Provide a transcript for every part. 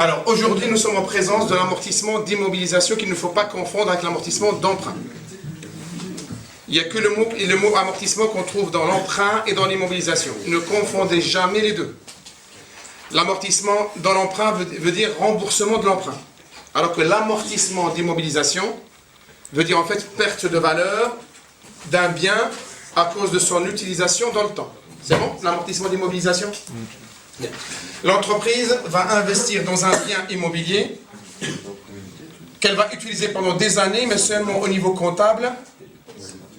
Alors, aujourd'hui, nous sommes en présence de l'amortissement d'immobilisation qu'il ne faut pas confondre avec l'amortissement d'emprunt. Il n'y a que le mot amortissement qu'on trouve dans l'emprunt et dans l'immobilisation. Ne confondez jamais les deux. L'amortissement dans l'emprunt veut dire remboursement de l'emprunt. Alors que l'amortissement d'immobilisation veut dire en fait perte de valeur d'un bien à cause de son utilisation dans le temps. C'est bon, l'amortissement d'immobilisation? L'entreprise va investir dans un bien immobilier qu'elle va utiliser pendant des années, mais seulement au niveau comptable.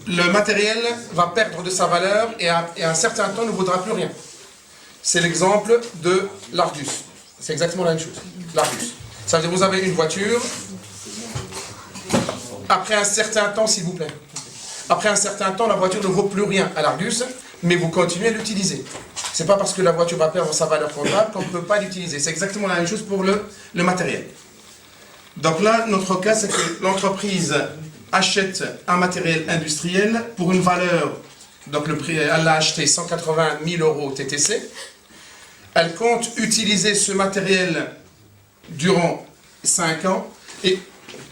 Le matériel va perdre de sa valeur et à un certain temps ne vaudra plus rien. C'est l'exemple de l'Argus. C'est exactement la même chose. L'Argus. Ça veut dire que vous avez une voiture, après un certain temps, s'il vous plaît, après un certain temps, la voiture ne vaut plus rien à l'Argus, mais vous continuez à l'utiliser. C'est pas parce que la voiture va perdre sa valeur comptable qu'on ne peut pas l'utiliser. C'est exactement la même chose pour le matériel. Donc là, notre cas, c'est que l'entreprise achète un matériel industriel pour une valeur, donc le prix, elle l'a acheté 180 000 € TTC. Elle compte utiliser ce matériel durant 5 ans, et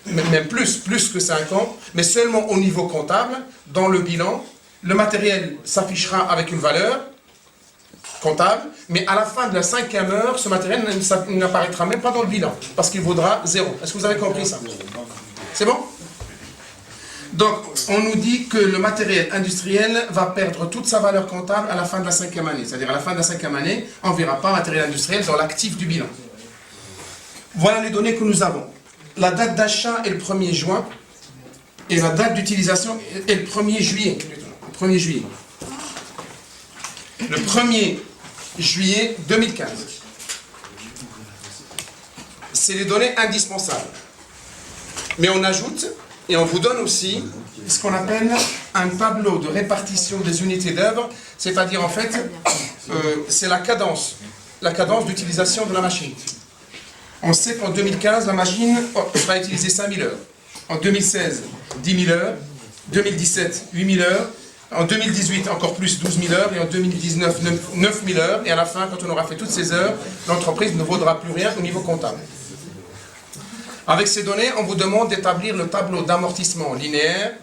même plus que 5 ans, mais seulement au niveau comptable. Dans le bilan, le matériel s'affichera avec une valeur comptable, mais à la fin de la 5e heure, ce matériel n'apparaîtra même pas dans le bilan, parce qu'il vaudra 0. Est-ce que vous avez compris ça? C'est bon? Donc, on nous dit que le matériel industriel va perdre toute sa valeur comptable à la fin de la 5e année. C'est-à-dire à la fin de la 5e année, on ne verra pas matériel industriel dans l'actif du bilan. Voilà les données que nous avons. La date d'achat est le 1er juin, et la date d'utilisation est le 1er juillet. Le 1er juillet. Le 1er juillet 2015. C'est les données indispensables. Mais on ajoute, et on vous donne aussi, ce qu'on appelle un tableau de répartition des unités d'œuvre, c'est-à-dire en fait, c'est la cadence d'utilisation de la machine. On sait qu'en 2015, la machine sera utilisée 5 000 heures. En 2016, 10 000 heures. 2017, 8 000 heures. En 2018, encore plus, 12 000 heures. Et en 2019, 9 000 heures. Et à la fin, quand on aura fait toutes ces heures, l'entreprise ne vaudra plus rien au niveau comptable. Avec ces données, on vous demande d'établir le tableau d'amortissement linéaire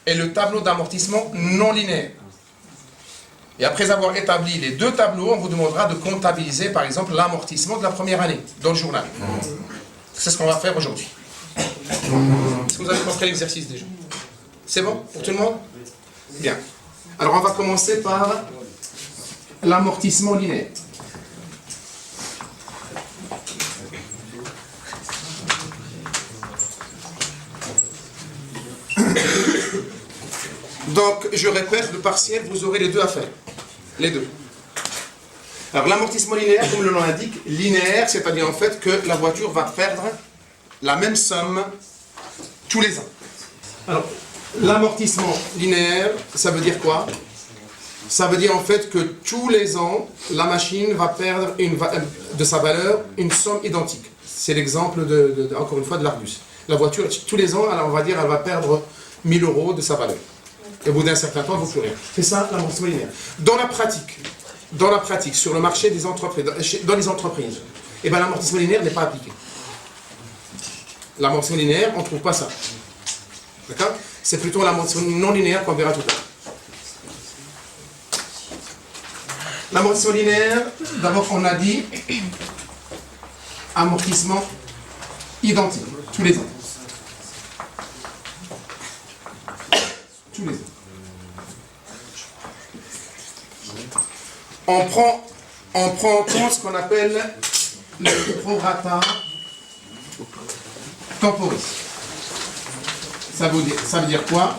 et le tableau d'amortissement non linéaire. Et après avoir établi les deux tableaux, on vous demandera de comptabiliser, par exemple, l'amortissement de la première année dans le journal. C'est ce qu'on va faire aujourd'hui. Est-ce que vous avez compris l'exercice déjà? C'est bon pour tout le monde? Bien. Alors on va commencer par l'amortissement linéaire. Donc, je répète, le partiel, vous aurez les deux à faire. Les deux. Alors, l'amortissement linéaire, comme le nom l'indique, linéaire, c'est-à-dire en fait que la voiture va perdre la même somme tous les ans. Alors, l'amortissement linéaire, ça veut dire quoi? Ça veut dire en fait que tous les ans, la machine va perdre de sa valeur une somme identique. C'est l'exemple, encore une fois, de l'Argus. La voiture, tous les ans, alors on va dire, elle va perdre 1 000 € de sa valeur. Et au bout d'un certain temps, elle ne vaut plus rien. C'est ça, l'amortissement linéaire. Dans la pratique, sur le marché des entreprises, dans les entreprises, eh ben, l'amortissement linéaire n'est pas appliqué. L'amortissement linéaire, on ne trouve pas ça. D'accord? C'est plutôt l'amortissement non linéaire qu'on verra tout à l'heure. L'amortissement linéaire, d'abord on a dit amortissement identique, tous les ans. Tous les ans. On prend en compte ce qu'on appelle le prorata temporis. Ça veut dire quoi?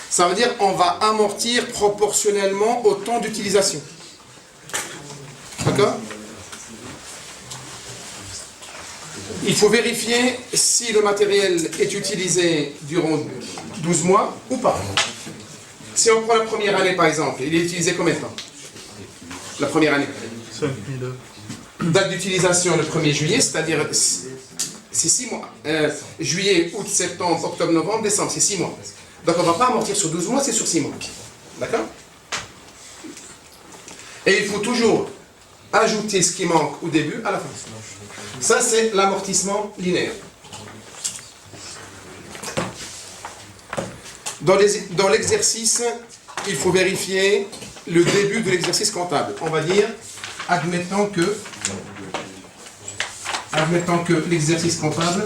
Ça veut dire qu'on va amortir proportionnellement au temps d'utilisation. D'accord? Il faut vérifier si le matériel est utilisé durant 12 mois ou pas. Si on prend la première année par exemple, il est utilisé combien de temps? La première année. 5 000 heures. Date d'utilisation le 1er juillet, c'est-à-dire c'est 6 mois. Juillet, août, septembre, octobre, novembre, décembre, c'est 6 mois. Donc on ne va pas amortir sur 12 mois, c'est sur 6 mois. D'accord? Et il faut toujours ajouter ce qui manque au début à la fin. Ça, c'est l'amortissement linéaire. Dans l'exercice, il faut vérifier le début de l'exercice comptable. On va dire, admettons que l'exercice comptable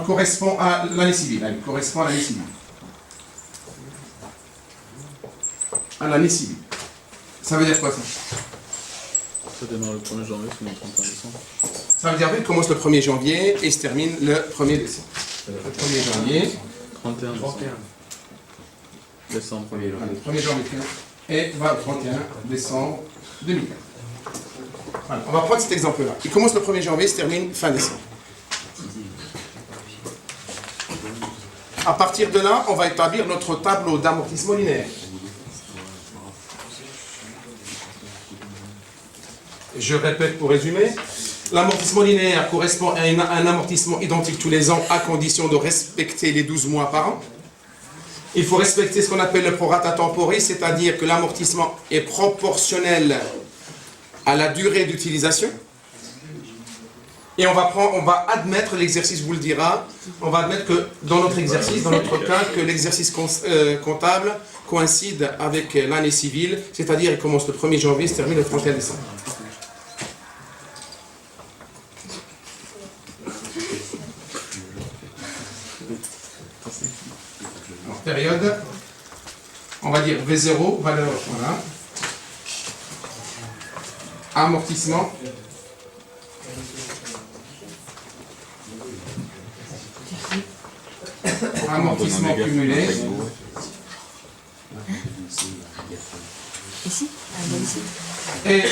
correspond à l'année civile. Correspond à l'année civile. À l'année civile. Ça veut dire quoi ça? Ça démarre le 1er janvier, c'est le 31 décembre. Ça veut dire qu'il commence le 1er janvier et se termine le 1er décembre. Le 1er janvier. 31 décembre. Allez, 1er janvier et va au 31 décembre 2004. Voilà, on va prendre cet exemple-là. Il commence le 1er janvier et se termine fin décembre. À partir de là, on va établir notre tableau d'amortissement linéaire. Je répète pour résumer. L'amortissement linéaire correspond à un amortissement identique tous les ans à condition de respecter les 12 mois par an. Il faut respecter ce qu'on appelle le prorata temporis, c'est-à-dire que l'amortissement est proportionnel à la durée d'utilisation. Et on va admettre, l'exercice vous le dira, on va admettre que dans notre exercice, dans notre cas, que l'exercice comptable coïncide avec l'année civile, c'est-à-dire il commence le 1er janvier et se termine le 31 décembre. Alors, période, on va dire V0, valeur, voilà. Amortissement. Amortissement cumulé. Ici? Ici. Et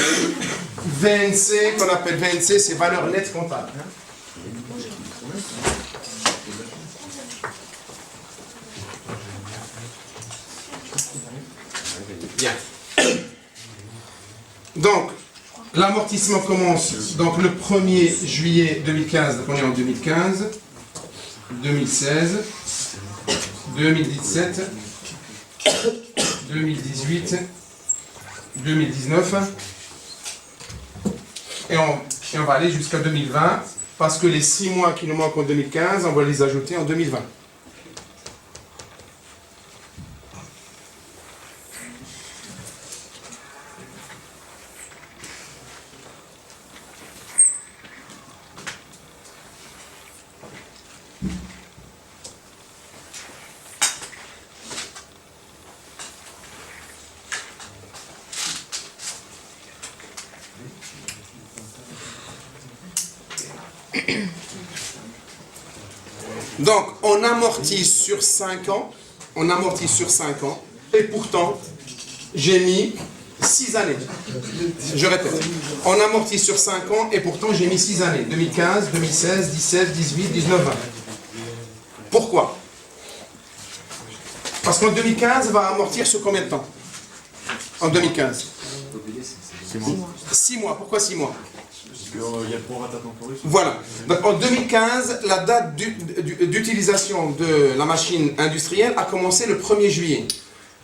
VNC, qu'on appelle VNC, c'est valeur nette comptable. Bien. Donc, l'amortissement commence donc le 1er juillet 2015, donc on est en 2015, 2016, 2017, 2018, 2019, et on va aller jusqu'à 2020, parce que les 6 mois qui nous manquent en 2015, on va les ajouter en 2020. Donc, on amortit sur 5 ans, et pourtant, j'ai mis 6 années. Je répète, on amortit sur 5 ans, et pourtant, j'ai mis 6 années. 2015, 2016, 17, 18, 19, 20. Pourquoi? Parce qu'en 2015, va amortir sur combien de temps? En 2015 6 mois. Pourquoi 6 mois? Il y a le prorata temporis. Voilà. Donc en 2015, la date d'utilisation de la machine industrielle a commencé le 1er juillet.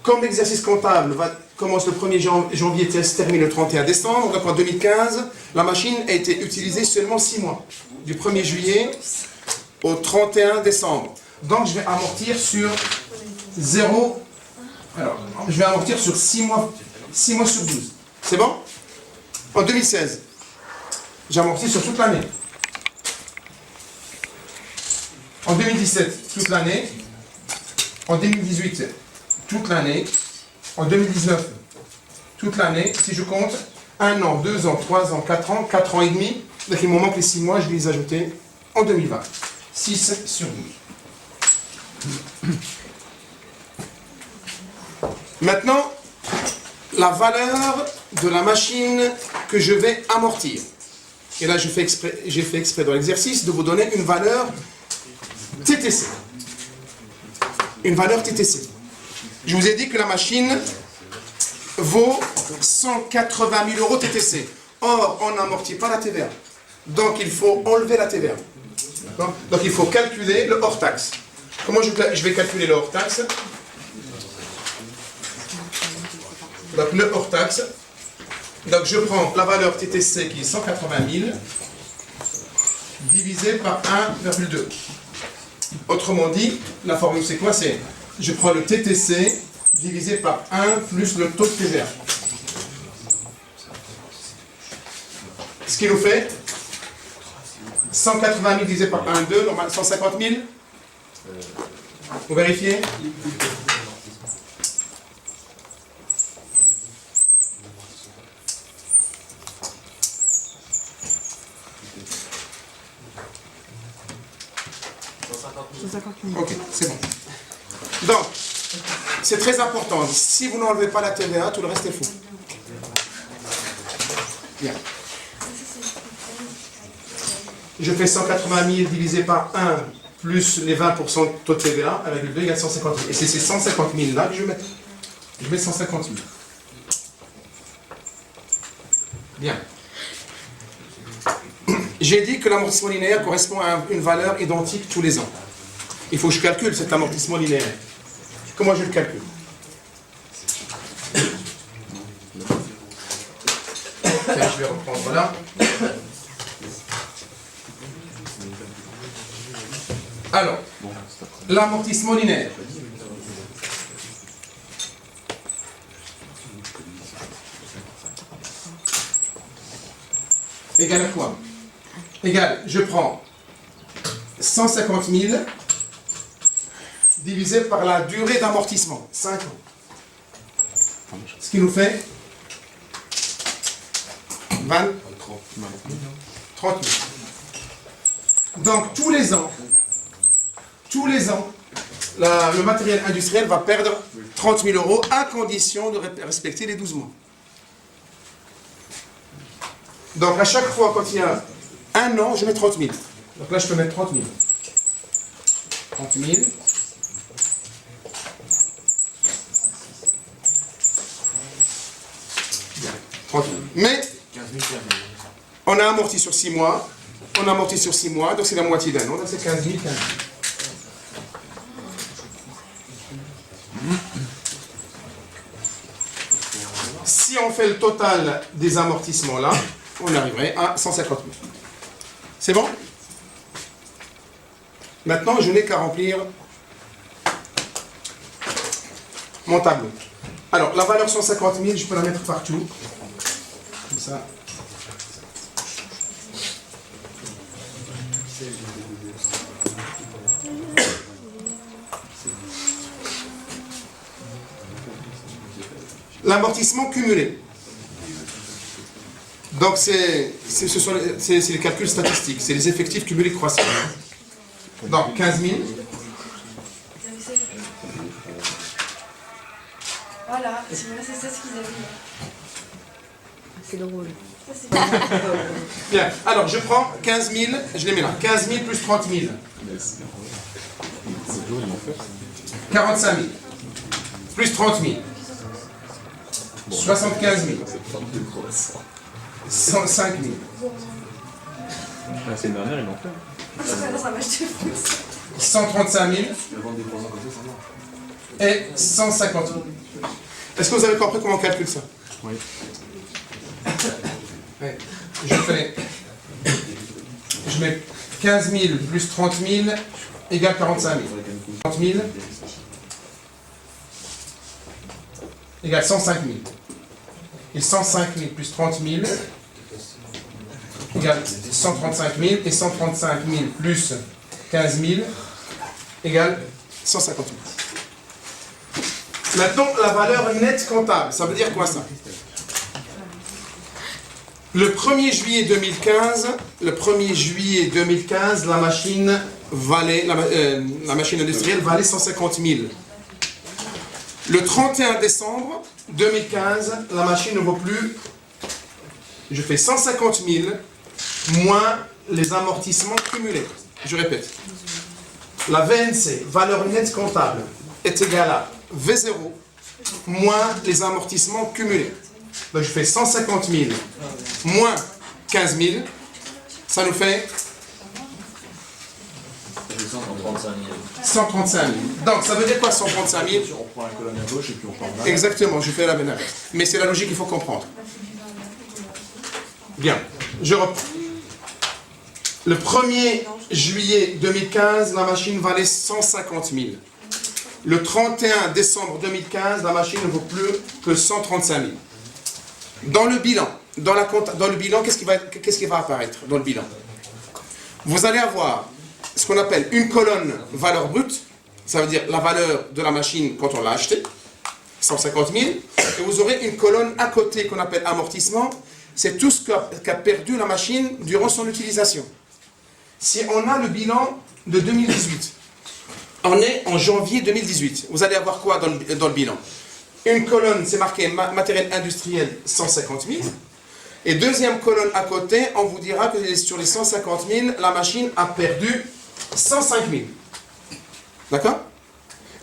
Comme l'exercice comptable commence le 1er janvier et se termine le 31 décembre, donc en 2015, la machine a été utilisée seulement 6 mois. Du 1er juillet au 31 décembre. Donc je vais amortir sur 0. Alors, je vais amortir sur 6 mois sur 12. C'est bon? En 2016. J'amortis sur toute l'année. En 2017, toute l'année. En 2018, toute l'année. En 2019, toute l'année. Si je compte 1 an, 2 ans, 3 ans, 4 ans, 4 ans et demi, donc il me manque les 6 mois, je vais les ajouter en 2020. 6 sur 12. Maintenant, la valeur de la machine que je vais amortir. Et là, j'ai fait exprès dans l'exercice de vous donner une valeur TTC. Une valeur TTC. Je vous ai dit que la machine vaut 180 000 € TTC. Or, on n'amortit pas la TVA. Donc, il faut enlever la TVA. D'accord? Donc il faut calculer le hors-taxe. Comment je vais calculer le hors-taxe? Donc le hors-taxe, donc je prends la valeur TTC qui est 180 000 divisé par 1,2. Autrement dit, la formule c'est quoi? C'est je prends le TTC divisé par 1 plus le taux de TVA. Ce qui nous fait 180 000 divisé par 1,2, normalement 150 000. Vous vérifiez? Ok, c'est bon. Donc, c'est très important. Si vous n'enlevez pas la TVA, tout le reste est faux. Bien. Je fais 180 000 divisé par 1 plus les 20% de taux de TVA, avec le 2 égale 150 000. Et c'est ces 150 000 là que je mets. Je mets 150 000. Bien. J'ai dit que l'amortissement linéaire correspond à une valeur identique tous les ans. Il faut que je calcule cet amortissement linéaire. Comment je le calcule? Tiens, je vais reprendre là. Alors, l'amortissement linéaire. Égal à quoi? Égal, je prends 150 000 divisé par la durée d'amortissement, 5 ans. Ce qui nous fait 30 000. Donc tous les ans, le matériel industriel va perdre 30 000 € à condition de respecter les 12 mois. Donc à chaque fois, quand il y a un an, je mets 30 000. Donc là, je peux mettre 30 000. 30 000. Bien, 30 000. Mais, on a amorti sur 6 mois. On a amorti sur 6 mois, donc c'est la moitié d'un an. Donc c'est 15 000, 15 000. Si on fait le total des amortissements là, on arriverait à 150 000. C'est bon? Maintenant, je n'ai qu'à remplir mon tableau. Alors, la valeur 150 000, je peux la mettre partout. Comme ça. L'amortissement cumulé. Donc, c'est les calculs statistiques, c'est les effectifs cumulés croissants. Donc, 15 000. Voilà, c'est ça ce qu'ils avaient dit. C'est drôle. Bien, alors je prends 15 000, je les mets là. 15 000 plus 30 000. 45 000. Plus 30 000. 75 000. 105 000. La semaine dernière, ils l'ont fait. Ça m'a jeté fou. 135 000. Et 150 000. Est-ce que vous avez compris comment on calcule ça? Oui. Ouais. Je mets 15 000 plus 30 000 égale 45 000. 30 000 égale 105 000. Et 105 000 plus 30 000 égale 135 000. Et 135 000 plus 15 000 égale 150 000. Maintenant, la valeur nette comptable, ça veut dire quoi ça? Le 1er juillet 2015, la machine industrielle valait 150 000. Le 31 décembre 2015, la machine ne vaut plus. Je fais 150 000 moins les amortissements cumulés. Je répète. La VNC, valeur nette comptable, est égale à V0 moins les amortissements cumulés. Donc je fais 150 000 moins 15 000, ça nous fait 135 000. 135 000. Donc, ça veut dire quoi 135 000? On prend la colonne à gauche et puis on part là. Exactement, je fais la même inverse. Mais c'est la logique qu'il faut comprendre. Bien, je reprends. Le 1er juillet 2015, la machine valait 150 000. Le 31 décembre 2015, la machine ne vaut plus que 135 000. Dans le bilan, dans le bilan, qu'est-ce qui va apparaître dans le bilan? Vous allez avoir ce qu'on appelle une colonne valeur brute, ça veut dire la valeur de la machine quand on l'a acheté, 150 000, et vous aurez une colonne à côté qu'on appelle amortissement, c'est tout ce qu'a perdu la machine durant son utilisation. Si on a le bilan de 2018, on est en janvier 2018, vous allez avoir quoi dans le bilan? Une colonne, c'est marqué matériel industriel 150 000, et deuxième colonne à côté, on vous dira que sur les 150 000, la machine a perdu 105 000. D'accord?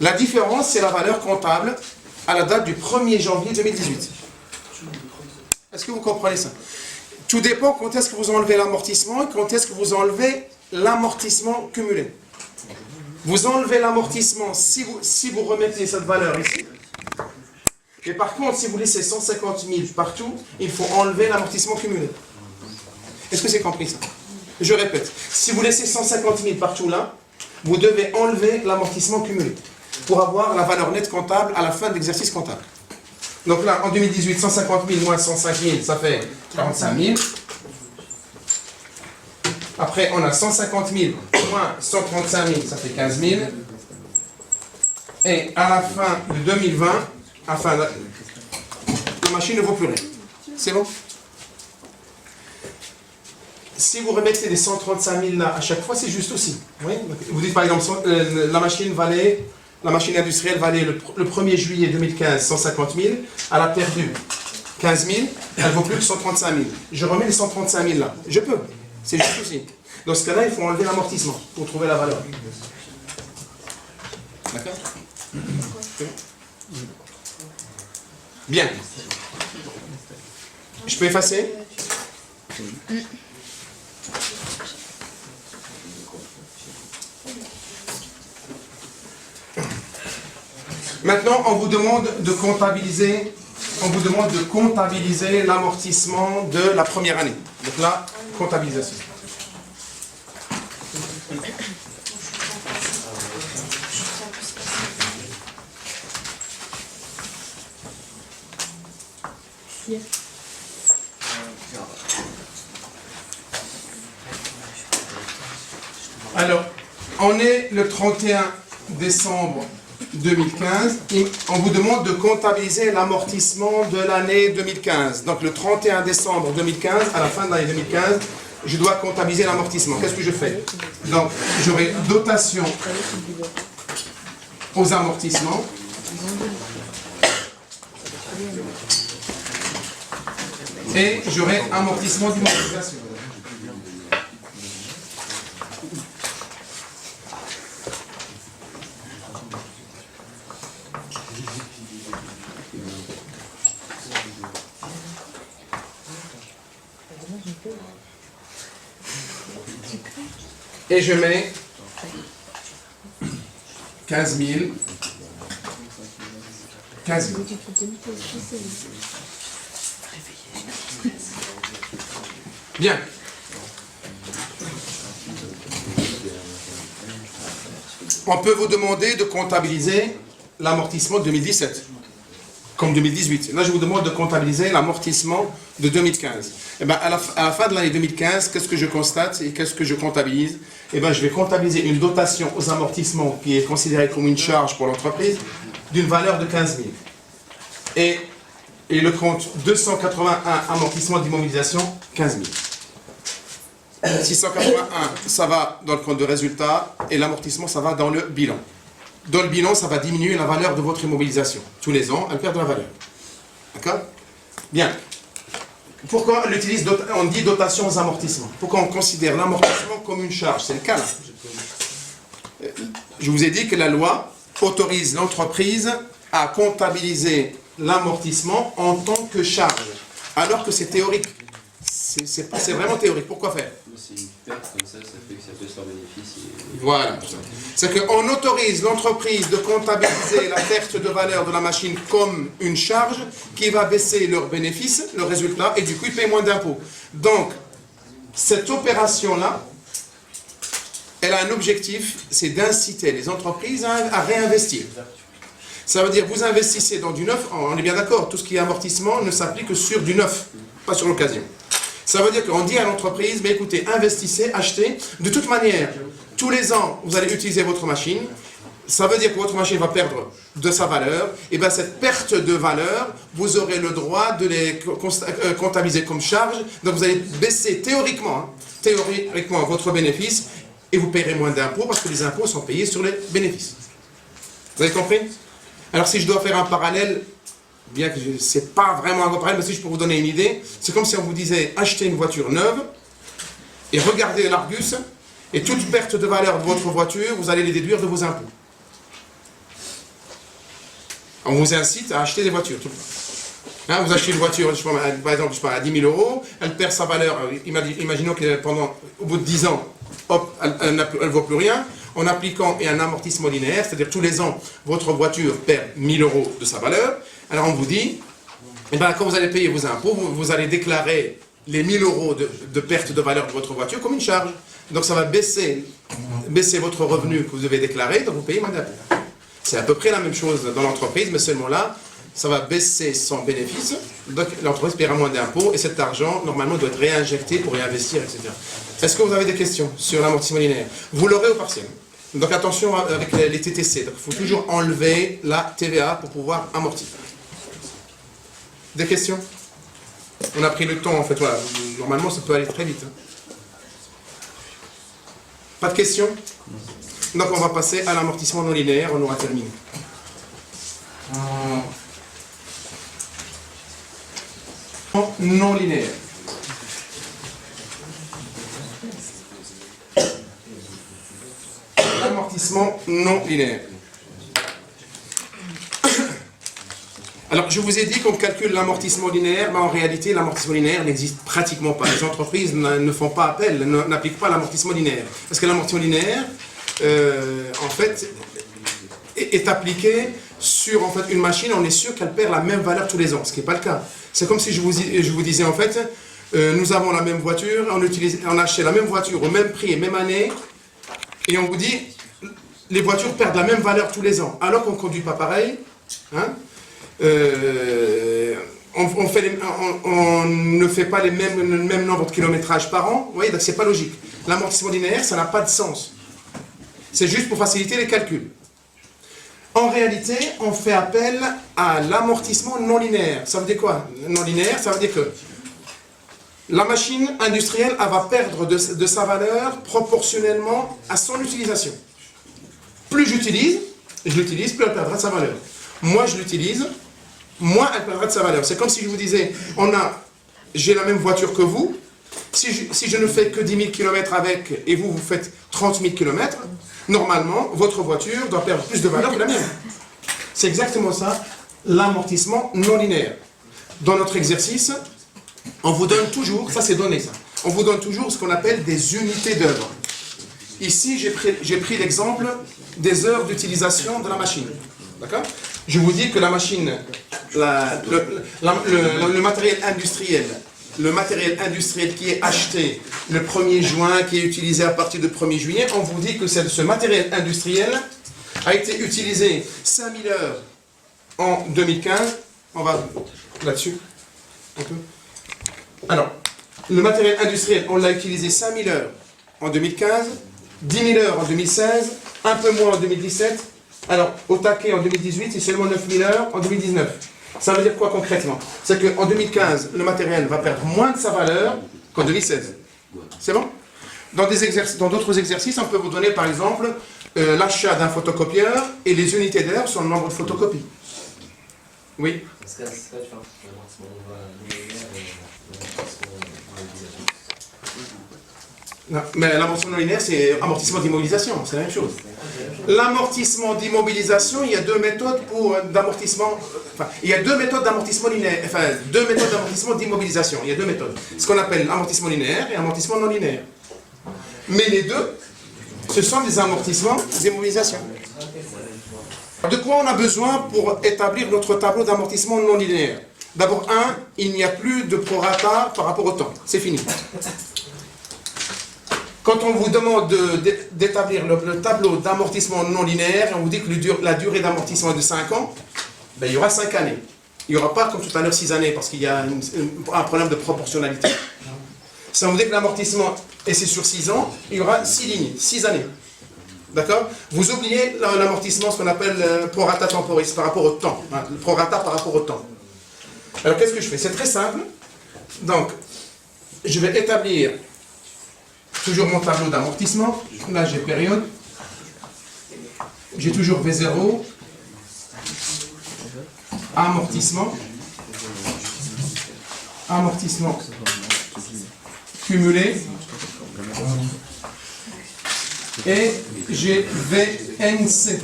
La différence, c'est la valeur comptable à la date du 1er janvier 2018. Est-ce que vous comprenez ça? Tout dépend quand est-ce que vous enlevez l'amortissement et quand est-ce que vous enlevez l'amortissement cumulé. Vous enlevez l'amortissement si vous remettez cette valeur ici. Et par contre, si vous laissez 150 000 partout, il faut enlever l'amortissement cumulé. Est-ce que c'est compris ça? Je répète, si vous laissez 150 000 partout là, vous devez enlever l'amortissement cumulé pour avoir la valeur nette comptable à la fin de l'exercice comptable. Donc là, en 2018, 150 000 moins 105 000, ça fait 45 000. Après, on a 150 000 moins 135 000, ça fait 15 000. Et à la fin de 2020, la machine ne vaut plus rien. C'est bon? Si vous remettez les 135 000 là à chaque fois, c'est juste aussi. Oui? Vous dites par exemple, la machine industrielle valait le 1er juillet 2015 150 000, elle a perdu 15 000, elle ne vaut plus que 135 000. Je remets les 135 000 là. Je peux. C'est juste aussi. Dans ce cas-là, il faut enlever l'amortissement pour trouver la valeur. D'accord? Bien. Je peux effacer? Maintenant, on vous demande de comptabiliser, l'amortissement de la première année. Donc là, comptabilisation. Alors, on est le 31 décembre 2015, et on vous demande de comptabiliser l'amortissement de l'année 2015. Donc le 31 décembre 2015, à la fin de l'année 2015, je dois comptabiliser l'amortissement. Qu'est-ce que je fais? Donc j'aurai dotation aux amortissements. Et j'aurai amortissement d'immobilisation. Et je mets 15 000. 15 000. Bien. On peut vous demander de comptabiliser l'amortissement de 2017, comme 2018. Là, je vous demande de comptabiliser l'amortissement de 2015. Et bien, à la fin de l'année 2015, qu'est-ce que je constate et qu'est-ce que je comptabilise? Eh bien, je vais comptabiliser une dotation aux amortissements qui est considérée comme une charge pour l'entreprise d'une valeur de 15 000. Et le compte 281 amortissement d'immobilisation, 15 000. 681, ça va dans le compte de résultat et l'amortissement, ça va dans le bilan. Dans le bilan, ça va diminuer la valeur de votre immobilisation. Tous les ans, elle perd de la valeur. D'accord? Bien. Pourquoi on dit dotation aux amortissements? Pourquoi on considère l'amortissement comme une charge? C'est le cas là. Je vous ai dit que la loi autorise l'entreprise à comptabiliser l'amortissement en tant que charge, alors que c'est théorique. c'est vraiment théorique. Pourquoi faire? C'est une perte comme ça fait que ça baisse leur bénéfice. Voilà. C'est qu'on autorise l'entreprise de comptabiliser la perte de valeur de la machine comme une charge qui va baisser leur bénéfice, le résultat, et du coup, ils payent moins d'impôts. Donc, cette opération-là, elle a un objectif, c'est d'inciter les entreprises à réinvestir. Ça veut dire, vous investissez dans du neuf, on est bien d'accord, tout ce qui est amortissement ne s'applique que sur du neuf, pas sur l'occasion. Ça veut dire qu'on dit à l'entreprise, mais écoutez, investissez, achetez, de toute manière, tous les ans, vous allez utiliser votre machine, ça veut dire que votre machine va perdre de sa valeur, et bien cette perte de valeur, vous aurez le droit de les comptabiliser comme charge, donc vous allez baisser théoriquement votre bénéfice, et vous paierez moins d'impôts, parce que les impôts sont payés sur les bénéfices. Vous avez compris? Alors si je dois faire un parallèle, bien que ce n'est pas vraiment un parallèle, mais si je peux vous donner une idée, c'est comme si on vous disait achetez une voiture neuve et regardez l'Argus, et toute perte de valeur de votre voiture, vous allez les déduire de vos impôts. On vous incite à acheter des voitures tout le temps. Hein, vous achetez une voiture, par exemple, à 10 000 €, elle perd sa valeur, imaginons qu'au bout de 10 ans, hop, elle ne vaut plus rien. En appliquant un amortissement linéaire, c'est-à-dire tous les ans, votre voiture perd 1 000 € de sa valeur. Alors on vous dit, eh ben, quand vous allez payer vos impôts, vous allez déclarer les 1 000 € de perte de valeur de votre voiture comme une charge. Donc ça va baisser votre revenu que vous devez déclarer, donc vous payez moins d'impôts. C'est à peu près la même chose dans l'entreprise, mais seulement là, ça va baisser son bénéfice, donc l'entreprise paiera moins d'impôts, et cet argent, normalement, doit être réinjecté pour réinvestir, etc. Est-ce que vous avez des questions sur l'amortissement linéaire? Vous l'aurez au partiel. Donc attention avec les TTC, il faut toujours enlever la TVA pour pouvoir amortir. Des questions? On a pris le temps en fait, voilà. Normalement ça peut aller très vite. Pas de questions? Donc on va passer à l'amortissement non linéaire, on aura terminé. Non linéaire. L'amortissement non linéaire. Alors, je vous ai dit qu'on calcule l'amortissement linéaire, mais en réalité, l'amortissement linéaire n'existe pratiquement pas. Les entreprises ne font pas appel, n'appliquent pas l'amortissement linéaire. Parce que l'amortissement linéaire, en fait, est appliqué sur en fait, une machine, on est sûr qu'elle perd la même valeur tous les ans, ce qui n'est pas le cas. C'est comme si je vous disais, en fait, nous avons la même voiture, on achète la même voiture au même prix et même année, et on vous dit, les voitures perdent la même valeur tous les ans, alors qu'on ne conduit pas pareil. Hein, on ne fait pas le même nombre de kilométrages par an. Vous voyez, donc c'est pas logique. L'amortissement linéaire, ça n'a pas de sens. C'est juste pour faciliter les calculs. En réalité, on fait appel à l'amortissement non linéaire. Ça veut dire quoi? Non linéaire, ça veut dire que la machine industrielle, elle va perdre de sa valeur proportionnellement à son utilisation. Plus je l'utilise, plus elle perdra de sa valeur. Moins je l'utilise, moins elle perdra de sa valeur. C'est comme si je vous disais, j'ai la même voiture que vous, si je ne fais que 10 000 km avec, et vous faites 30 000 km, normalement, votre voiture doit perdre plus de valeur que la mienne. C'est exactement ça, l'amortissement non linéaire. Dans notre exercice, on vous donne toujours, ça c'est donné ça, on vous donne toujours ce qu'on appelle des unités d'œuvre. Ici, j'ai pris l'exemple des heures d'utilisation de la machine. D'accord? Je vous dis que la machine, le matériel industriel qui est acheté le 1er juin, qui est utilisé à partir du 1er juillet, on vous dit que ce matériel industriel a été utilisé 5000 heures en 2015. On va là-dessus un peu. Alors, le matériel industriel, on l'a utilisé 5000 heures en 2015, 10 000 heures en 2016, un peu moins en 2017. Alors, au taquet en 2018, c'est seulement 9000 heures en 2019. Ça veut dire quoi concrètement? C'est qu'en 2015, le matériel va perdre moins de sa valeur qu'en 2016. C'est bon? Dans d'autres exercices, on peut vous donner par exemple l'achat d'un photocopieur et les unités d'heure sur le nombre de photocopies. Oui? C'est quoi la différence entre l'amortissement linéaire et l'amortissement non linéaire? Non, mais l'amortissement non linéaire, c'est amortissement d'immobilisation, c'est la même chose. L'amortissement d'immobilisation, il y a deux méthodes d'amortissement. Enfin, il y a deux méthodes d'amortissement linéaire. Enfin, deux méthodes d'amortissement d'immobilisation. Il y a deux méthodes. Ce qu'on appelle amortissement linéaire et amortissement non linéaire. Mais les deux, ce sont des amortissements d'immobilisation. De quoi on a besoin pour établir notre tableau d'amortissement non linéaire? D'abord, il n'y a plus de prorata par rapport au temps. C'est fini. Quand on vous demande d'établir le tableau d'amortissement non linéaire, on vous dit que la durée d'amortissement est de 5 ans, ben, il y aura 5 années. Il n'y aura pas, comme tout à l'heure, 6 années, parce qu'il y a un problème de proportionnalité. Si on vous dit que l'amortissement, et c'est sur 6 ans, il y aura 6 lignes, 6 années. D'accord? Vous oubliez l'amortissement, ce qu'on appelle le prorata temporis, par rapport au temps. Hein, le prorata par rapport au temps. Alors, qu'est-ce que je fais? C'est très simple. Donc, je vais établir toujours mon tableau d'amortissement. Là, j'ai période. J'ai toujours V0. Amortissement. Amortissement cumulé. Et j'ai VNC.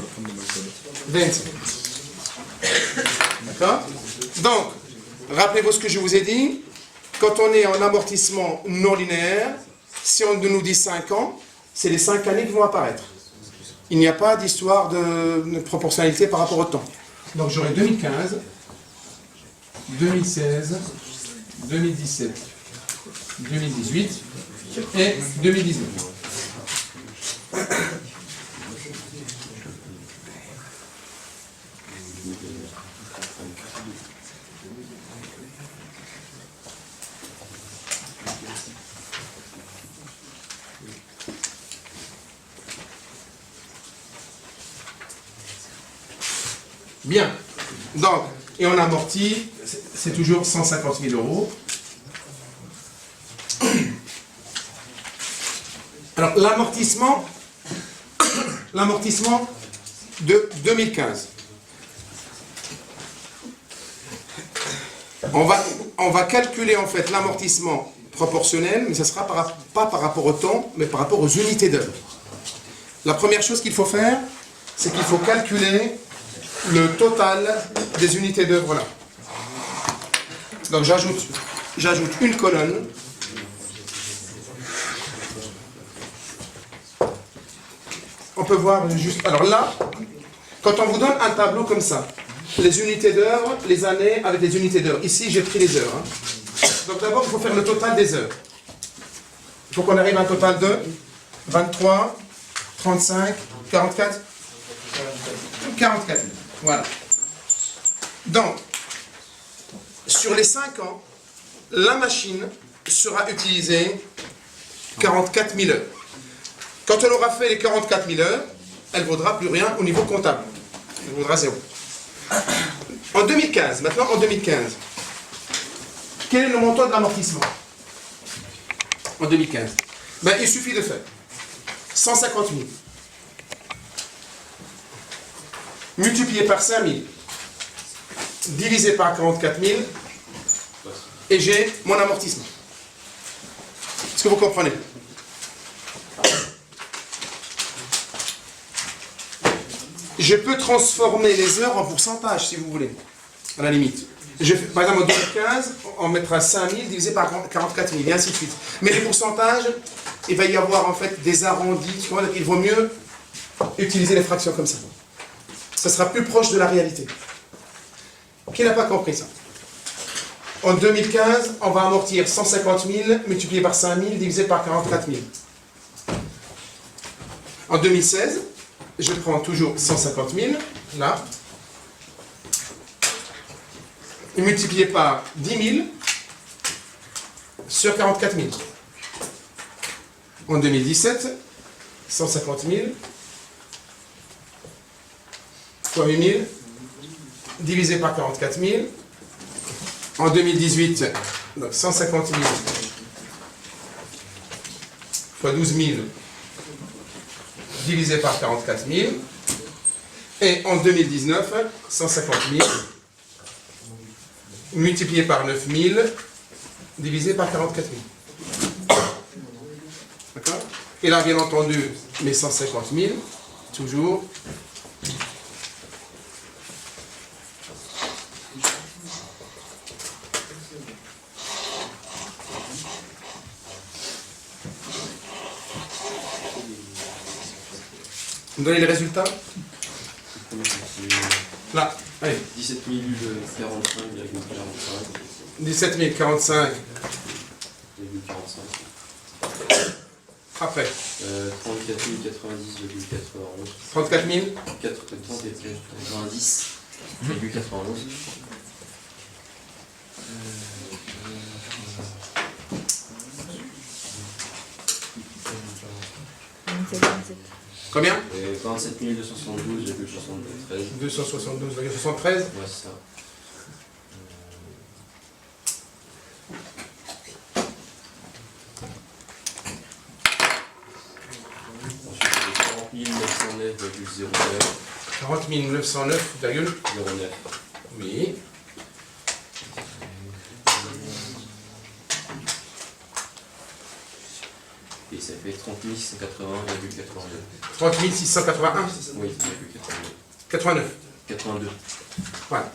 VNC. D'accord? Donc, rappelez-vous ce que je vous ai dit. Quand on est en amortissement non linéaire, si on nous dit 5 ans, c'est les 5 années qui vont apparaître. Il n'y a pas d'histoire de proportionnalité par rapport au temps. Donc j'aurai 2015, 2016, 2017, 2018 et 2019. Bien. Donc, et on amortit, c'est toujours 150 000 euros. Alors, l'amortissement de 2015. On va calculer en fait l'amortissement proportionnel, mais ce ne sera pas par rapport au temps, mais par rapport aux unités d'heure. La première chose qu'il faut faire, c'est qu'il faut calculer le total des unités d'œuvre là. Donc j'ajoute une colonne. On peut voir juste. Alors là, quand on vous donne un tableau comme ça, les unités d'heure, les années avec les unités d'heure. Ici, j'ai pris les heures. Hein. Donc d'abord, il faut faire le total des heures. Il faut qu'on arrive à un total de 23, 35, 44. 44 000. Voilà. Donc, sur les 5 ans, la machine sera utilisée 44 000 heures. Quand elle aura fait les 44 000 heures, elle ne vaudra plus rien au niveau comptable. Elle vaudra 0. En 2015, maintenant en 2015, quel est le montant de l'amortissement? En 2015, ben, il suffit de faire 150 000. Multiplié par 5 000, divisé par 44 000, et j'ai mon amortissement. Est-ce que vous comprenez? Je peux transformer les heures en pourcentage, si vous voulez, à la limite. Par exemple, en 2015, on mettra 5 000 divisé par 44 000, et ainsi de suite. Mais les pourcentages, il va y avoir en fait des arrondis, il vaut mieux utiliser les fractions comme ça. Ça sera plus proche de la réalité. Qui n'a pas compris ça? En 2015, on va amortir 150 000 multiplié par 5 000 divisé par 44 000. En 2016, je prends toujours 150 000, là, et multiplié par 10 000 sur 44 000. En 2017, 150 000 fois 8 000 divisé par 44 000. En 2018, donc 150 000 fois 12 000 divisé par 44 000. Et en 2019, 150 000 multiplié par 9 000 divisé par 44 000. D'accord? Et là, bien entendu, mes 150 000, toujours. Vous me donnez les résultats? Là, allez. 17 045,45. 17 045. Après. 34 090,91. 34 000. 90,91. Combien? 27 272,73. 272,73. Ouais, c'est ça. Ensuite, 40 909,09. 40 909,09. Oui. Et ça fait 30 681,82. 30 681. Oui, 89. 82. Voilà.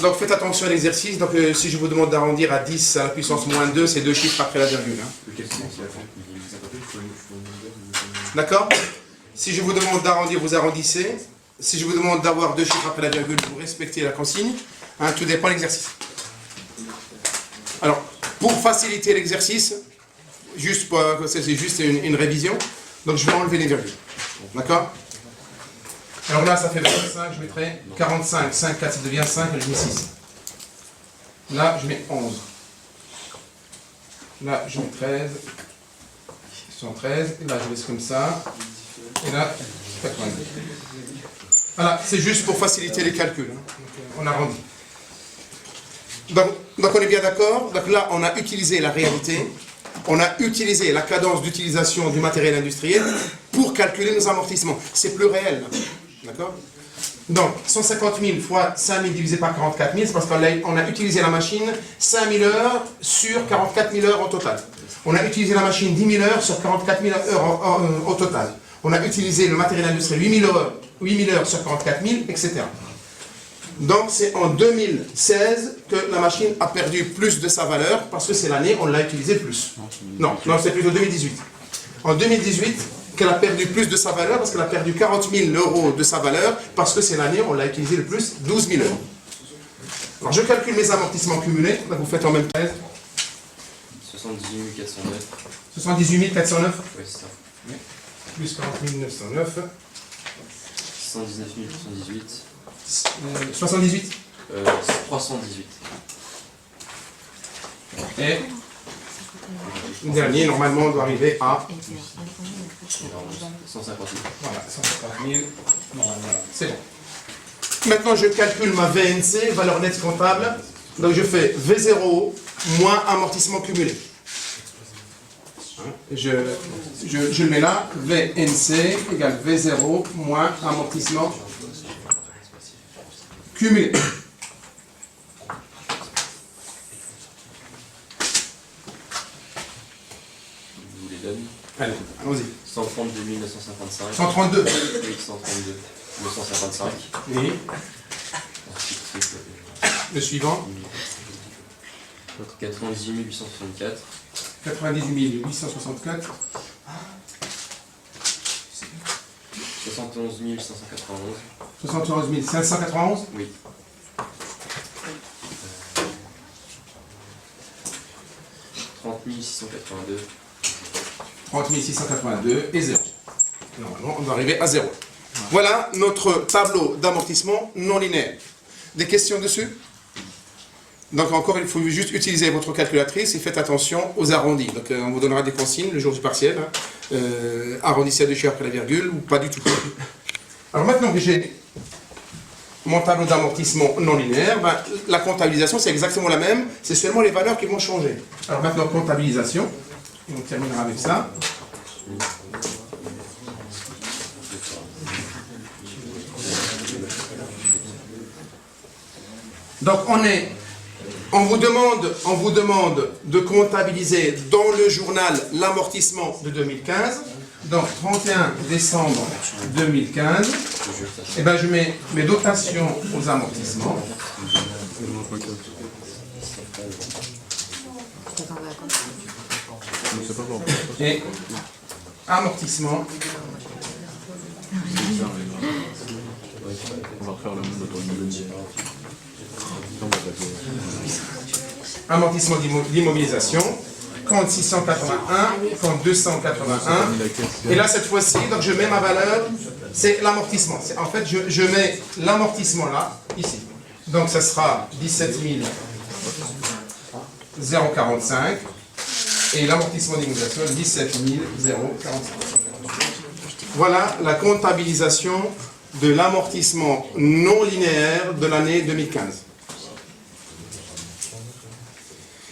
Donc faites attention à l'exercice. Donc si je vous demande d'arrondir à 10 à la puissance moins 2, c'est deux chiffres après la virgule. Hein. D'accord? Si je vous demande d'arrondir, vous arrondissez. Si je vous demande d'avoir deux chiffres après la virgule, vous respectez la consigne. Hein, tout dépend de l'exercice. Alors, pour faciliter l'exercice, c'est juste une révision. Donc je vais enlever les virgules. D'accord? Alors là, ça fait 25, je mettrai 45, 5, 4, ça devient 5, et je mets 6. Là, je mets 11. Là, je mets 13. 113. Et là, je laisse comme ça. Et là, 82. Voilà, c'est juste pour faciliter les calculs. Hein. Donc, on arrondit. Donc, on est bien d'accord. Donc là, on a utilisé la réalité. On a utilisé la cadence d'utilisation du matériel industriel pour calculer nos amortissements. C'est plus réel. D'accord? Donc, 150 000 fois 5 000 divisé par 44 000, c'est parce qu'on a utilisé la machine 5 000 heures sur 44 000 heures au total. On a utilisé la machine 10 000 heures sur 44 000 heures au total. On a utilisé le matériel industriel 8 000 heures sur 44 000, etc. Donc, c'est en 2016 que la machine a perdu plus de sa valeur, parce que c'est l'année où on l'a utilisé plus. Non, c'est plutôt 2018. En 2018, qu'elle a perdu plus de sa valeur, parce qu'elle a perdu 40 000 euros de sa valeur, parce que c'est l'année où on l'a utilisé le plus, 12 000 euros. Alors, je calcule mes amortissements cumulés, là, vous faites en même temps. 78 409. 78 409. Oui, c'est ça. Plus 40 909. 119 318. 78. 318. Et le dernier, normalement, on doit arriver à 150 000. voilà, 150 000. Voilà, c'est bon. Maintenant, je calcule ma VNC, valeur nette comptable. Donc, je fais V0 moins amortissement cumulé. Hein, je le mets là. VNC égale V0 moins amortissement cumulé. Vous les donne. Allez, allons-y. 132 955. 132. Oui, 132 955. Oui. Ensuite, Le suivant. 98 864. 98 864. 71 591. 71 591. Oui. 30 682. 30 682 et 0. Normalement, on va arriver à 0. Voilà notre tableau d'amortissement non linéaire. Des questions dessus? Donc encore, il faut juste utiliser votre calculatrice et faites attention aux arrondis. Donc on vous donnera des consignes le jour du partiel. Hein. Arrondissez à 2 chiffres après la virgule ou pas du tout. Alors maintenant que j'ai mon tableau d'amortissement non linéaire, ben, la comptabilisation c'est exactement la même, c'est seulement les valeurs qui vont changer. Alors maintenant comptabilisation, et on terminera avec ça. Donc on est on vous demande de comptabiliser dans le journal l'amortissement de 2015. Donc, 31 décembre 2015, et ben, je mets mes dotations aux amortissements. Et amortissement. On va refaire le même autour de Amortissement d'immobilisation. Compte 681, compte 281. Et là, cette fois-ci, donc je mets ma valeur, c'est l'amortissement. En fait, je mets l'amortissement là, ici. Donc, ça sera 17 045. Et l'amortissement d'immobilisation, 17 045. Voilà la comptabilisation de l'amortissement non linéaire de l'année 2015.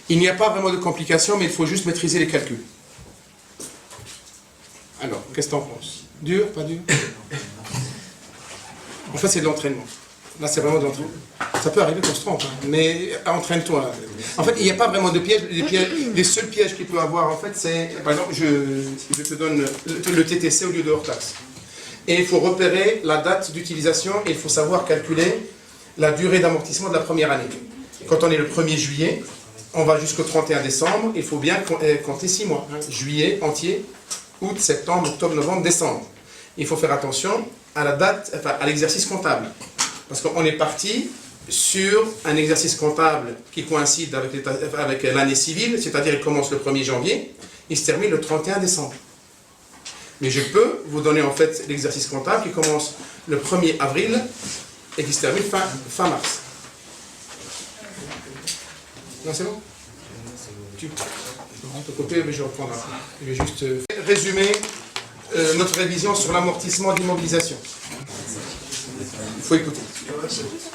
Il n'y a pas vraiment de complications, mais il faut juste maîtriser les calculs. Alors, qu'est-ce que tu en penses? Dur, pas dur? En fait, c'est de l'entraînement. Là, c'est vraiment de l'entraînement. Ça peut arriver qu'on se trompe, hein, mais entraîne-toi. En fait, il n'y a pas vraiment de pièges. Les seuls pièges qu'il peut avoir, en fait, c'est... Par exemple, je te donne le TTC au lieu de hors-taxe. Et il faut repérer la date d'utilisation et il faut savoir calculer la durée d'amortissement de la première année. Quand on est le 1er juillet, on va jusqu'au 31 décembre, il faut bien compter 6 mois. Hein. Juillet entier, août, septembre, octobre, novembre, décembre. Il faut faire attention à la date, enfin, à l'exercice comptable. Parce qu'on est parti sur un exercice comptable qui coïncide avec l'année civile, c'est-à-dire il commence le 1er janvier, il se termine le 31 décembre. Mais je peux vous donner en fait l'exercice comptable qui commence le 1er avril et qui se termine fin mars. Non, c'est bon? Tu peux copier, mais je vais reprendre après. Je vais juste résumer notre révision sur l'amortissement d'immobilisation. Il faut écouter.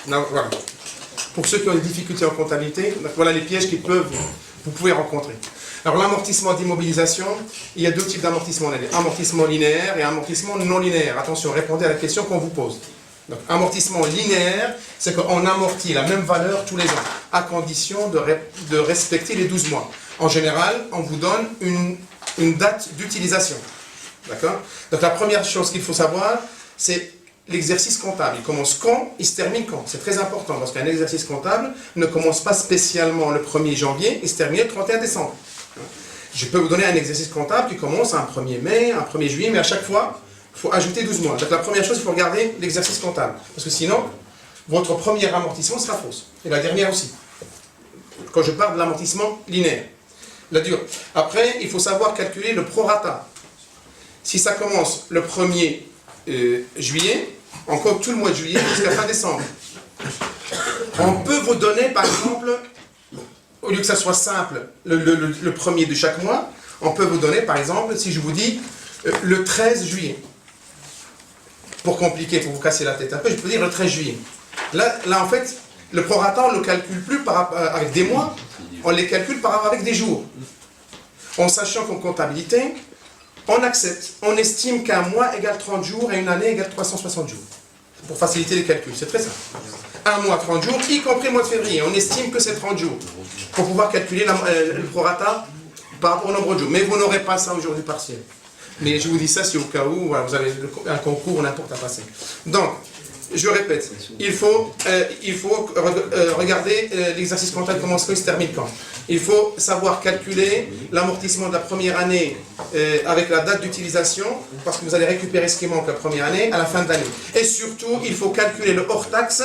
Non, voilà. Pour ceux qui ont des difficultés en comptabilité, voilà les pièges vous pouvez rencontrer. Alors l'amortissement d'immobilisation, il y a deux types d'amortissement. Amortissement linéaire et amortissement non linéaire. Attention, répondez à la question qu'on vous pose. Donc, amortissement linéaire, c'est qu'on amortit la même valeur tous les ans, à condition de respecter les 12 mois. En général, on vous donne une date d'utilisation. D'accord? Donc la première chose qu'il faut savoir, c'est l'exercice comptable. Il commence quand, il se termine quand. C'est très important, parce qu'un exercice comptable ne commence pas spécialement le 1er janvier, il se termine le 31 décembre. Je peux vous donner un exercice comptable qui commence un 1er mai, un 1er juillet, mais à chaque fois, il faut ajouter 12 mois. Donc la première chose, il faut regarder l'exercice comptable. Parce que sinon, votre premier amortissement sera fausse. Et la dernière aussi. Quand je parle de l'amortissement linéaire. La durée. Après, il faut savoir calculer le prorata. Si ça commence le 1er juillet, on compte tout le mois de juillet jusqu'à fin décembre. On peut vous donner, par exemple, au lieu que ça soit simple, le 1er de chaque mois, on peut vous donner, par exemple, si je vous dis le 13 juillet. Pour compliquer, pour vous casser la tête un peu, je peux dire le 13 juillet. Là en fait, le prorata, on ne le calcule plus avec des mois, on les calcule avec des jours. En sachant qu'en comptabilité, on accepte, on estime qu'un mois égale 30 jours et une année égale 360 jours. Pour faciliter les calculs, c'est très simple. Un mois, 30 jours, y compris le mois de février, on estime que c'est 30 jours. Pour pouvoir calculer le prorata par rapport au nombre de jours. Mais vous n'aurez pas ça aujourd'hui partiel. Mais je vous dis ça, c'est au cas où voilà, vous avez un concours ou n'importe à passer. Donc, je répète, il faut regarder l'exercice comptable commence quand, il se termine quand. Il faut savoir calculer l'amortissement de la première année avec la date d'utilisation, parce que vous allez récupérer ce qui manque la première année à la fin de l'année. Et surtout, il faut calculer le hors-taxe.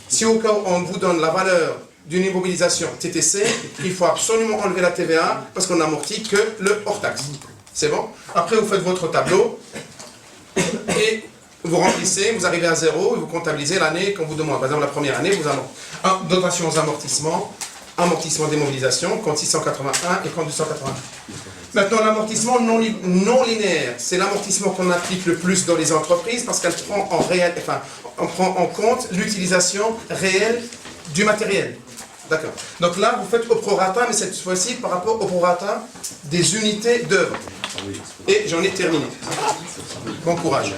Si au cas où on vous donne la valeur d'une immobilisation TTC, il faut absolument enlever la TVA, parce qu'on n'amortit que le hors-taxe. C'est bon? Après, vous faites votre tableau et vous remplissez, vous arrivez à 0 et vous comptabilisez l'année qu'on vous demande. Par exemple, la première année, vous avez dotation aux amortissements, amortissement d'immobilisation, compte 681 et compte 281. Maintenant, l'amortissement non linéaire, c'est l'amortissement qu'on applique le plus dans les entreprises parce qu'elle prend on prend en compte l'utilisation réelle du matériel. D'accord. Donc là, vous faites au prorata, mais cette fois-ci par rapport au prorata des unités d'œuvre. Et j'en ai terminé. Bon courage.